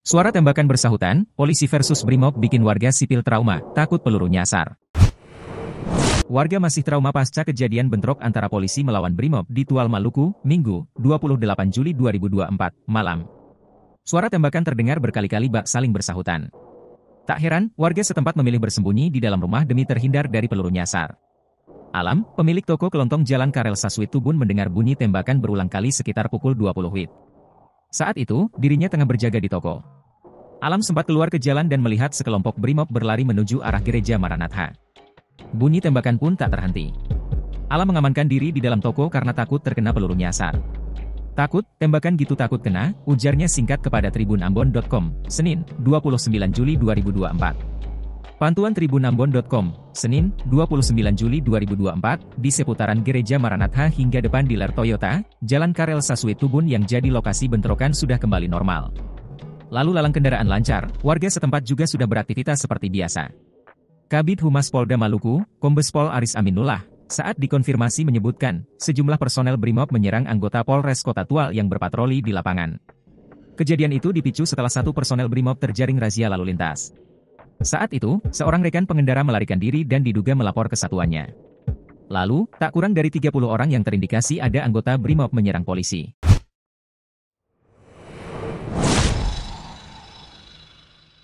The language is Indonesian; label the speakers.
Speaker 1: Suara tembakan bersahutan, polisi versus Brimob bikin warga sipil trauma, takut peluru nyasar. Warga masih trauma pasca kejadian bentrok antara polisi melawan Brimob di Tual Maluku, Minggu, 28 Juli 2024, malam. Suara tembakan terdengar berkali-kali bak saling bersahutan. Tak heran, warga setempat memilih bersembunyi di dalam rumah demi terhindar dari peluru nyasar. Alam, pemilik toko kelontong Jalan Karel Saswit Tubun mendengar bunyi tembakan berulang kali sekitar pukul 20 WIB. Saat itu, dirinya tengah berjaga di toko. Alam sempat keluar ke jalan dan melihat sekelompok Brimob berlari menuju arah gereja Maranatha. Bunyi tembakan pun tak terhenti. Alam mengamankan diri di dalam toko karena takut terkena peluru nyasar. Takut, tembakan gitu takut kena, ujarnya singkat kepada tribunambon.com, Senin, 29 Juli 2024. Pantuan tribunambon.com, Senin, 29 Juli 2024, di seputaran gereja Maranatha hingga depan dealer Toyota, Jalan Karel Saswit Tubun yang jadi lokasi bentrokan sudah kembali normal. Lalu lalang kendaraan lancar, warga setempat juga sudah beraktivitas seperti biasa. Kabid Humas Polda Maluku, Kombes Pol Aris Aminullah, saat dikonfirmasi menyebutkan, sejumlah personel Brimob menyerang anggota Polres Kota Tual yang berpatroli di lapangan. Kejadian itu dipicu setelah satu personel Brimob terjaring razia lalu lintas. Saat itu, seorang rekan pengendara melarikan diri dan diduga melapor ke satuannya. Lalu, tak kurang dari 30 orang yang terindikasi ada anggota Brimob menyerang polisi.